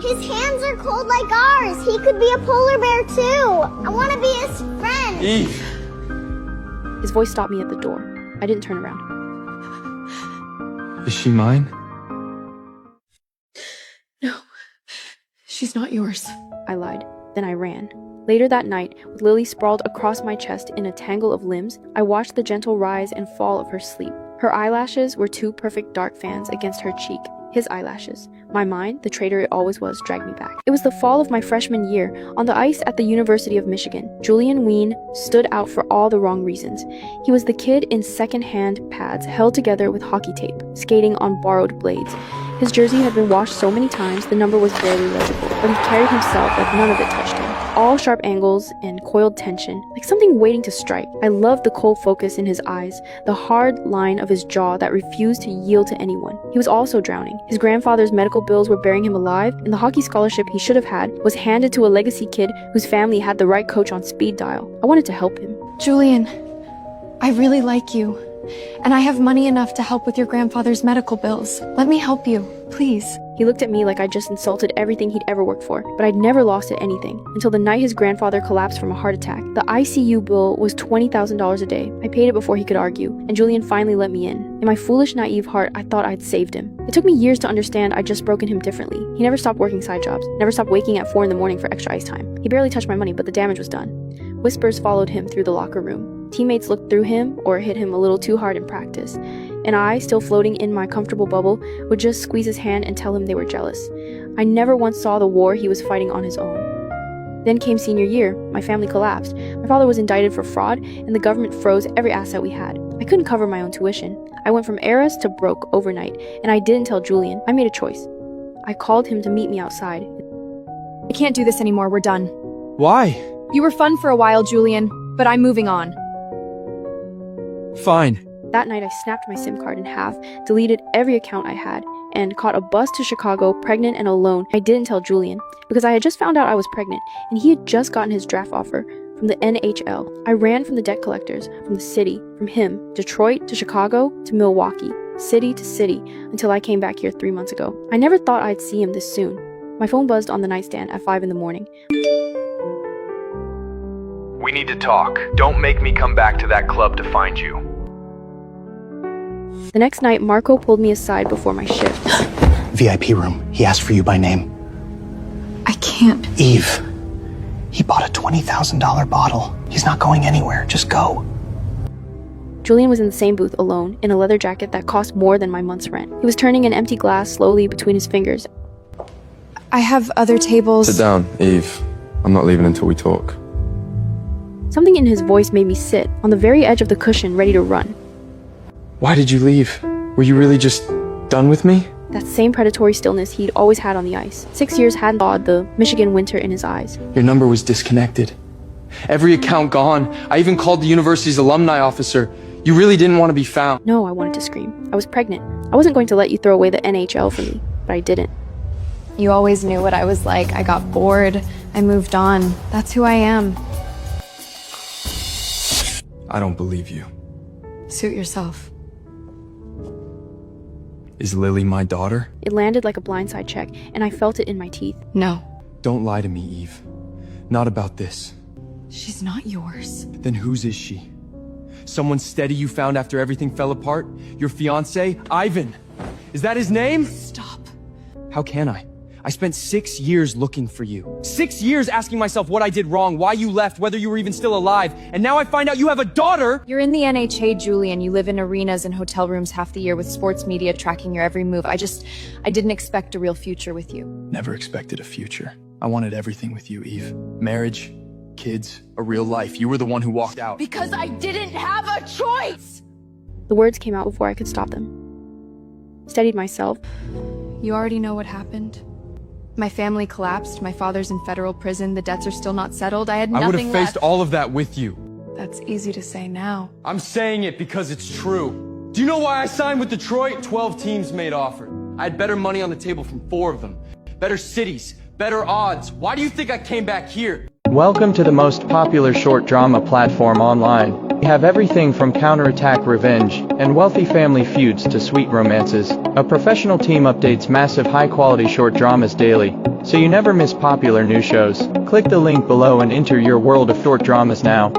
His hands are cold like ours. He could be a polar bear too. I want to be his friend. Eve! His voice stopped me at the door. I didn't turn around. Is she mine? No, she's not yours. I lied. Then I ran. Later that night, with Lily sprawled across my chest in a tangle of limbs, I watched the gentle rise and fall of her sleep. Her eyelashes were two perfect dark fans against her cheek. His eyelashes. My mind, the traitor it always was, dragged me back. It was the fall of my freshman year, on the ice at the University of Michigan. Julian Ween stood out for all the wrong reasons. He was the kid in second-hand pads held together with hockey tape, skating on borrowed blades. His jersey had been washed so many times the number was barely legible, but he carried himself like none of it touched him. All sharp angles and coiled tension, like something waiting to strike. I loved the cold focus in his eyes, the hard line of his jaw that refused to yield to anyone. He was also drowning. His grandfather's medical bills were burying him alive, and the hockey scholarship he should have had was handed to a legacy kid whose family had the right coach on speed dial. I wanted to help him. Julian, I really like you, and I have money enough to help with your grandfather's medical bills. Let me help you, please. He looked at me like I'd just insulted everything he'd ever worked for, but I'd never lost at anything, until the night his grandfather collapsed from a heart attack. The ICU bill was $20,000 a day. I paid it before he could argue, and Julian finally let me in. In my foolish, naive heart, I thought I'd saved him. It took me years to understand I'd just broken him differently. He never stopped working side jobs, never stopped waking at 4 in the morning for extra ice time. He barely touched my money, but the damage was done. Whispers followed him through the locker room. Teammates looked through him or hit him a little too hard in practice. And I, still floating in my comfortable bubble, would just squeeze his hand and tell him they were jealous. I never once saw the war he was fighting on his own. Then came senior year. My family collapsed. My father was indicted for fraud, and the government froze every asset we had. I couldn't cover my own tuition. I went from heiress to broke overnight, and I didn't tell Julian. I made a choice. I called him to meet me outside. I can't do this anymore, we're done. Why? You were fun for a while, Julian, but I'm moving on. Fine. That night I snapped my SIM card in half, deleted every account I had, and caught a bus to Chicago, pregnant and alone. I didn't tell Julian, because I had just found out I was pregnant, and he had just gotten his draft offer from the NHL. I ran from the debt collectors, from the city, from him, Detroit to Chicago to Milwaukee, city to city, until I came back here 3 months ago. I never thought I'd see him this soon. My phone buzzed on the nightstand at 5 in the morning. We need to talk. Don't make me come back to that club to find you. The next night, Marco pulled me aside before my shift. VIP room. He asked for you by name. I can't. Eve. He bought a $20,000 bottle. He's not going anywhere. Just go. Julian was in the same booth alone, in a leather jacket that cost more than my month's rent. He was turning an empty glass slowly between his fingers. I have other tables. Sit down, Eve. I'm not leaving until we talk. Something in his voice made me sit, on the very edge of the cushion, ready to run. Why did you leave? Were you really just done with me? That same predatory stillness he'd always had on the ice. 6 years hadn't thawed the Michigan winter in his eyes. Your number was disconnected. Every account gone. I even called the university's alumni officer. You really didn't want to be found. No, I wanted to scream. I was pregnant. I wasn't going to let you throw away the NHL for me, but I didn't. You always knew what I was like. I got bored. I moved on. That's who I am. I don't believe you. Suit yourself. Is Lily my daughter? It landed like a blindside check, and I felt it in my teeth. No. Don't lie to me, Eve. Not about this. She's not yours. Then whose is she? Someone steady you found after everything fell apart? Your fiancé, Ivan? Is that his name? Stop. How can I? I spent 6 years looking for you. 6 years asking myself what I did wrong, why you left, whether you were even still alive. And now I find out you have a daughter! You're in the NHA, Julian. You live in arenas and hotel rooms half the year with sports media tracking your every move. I didn't expect a real future with you. Never expected a future. I wanted everything with you, Eve. Marriage, kids, a real life. You were the one who walked out. Because I didn't have a choice! The words came out before I could stop them. Steadied myself. You already know what happened. My family collapsed. My father's in federal prison. The debts are still not settled. I had nothing I would have faced left. all of that with you. That's easy to say now. I'm saying it because it's true. Do you know why I signed with Detroit? 12 teams made offers. I had better money on the table from 4 of them. Better cities, better odds. Why do you think I came back here? Welcome to the most popular short drama platform online. have everything from counterattack revenge and wealthy family feuds to sweet romances. A professional team updates massive high-quality short dramas daily, so you never miss popular new shows. Click the link below and enter your world of short dramas now.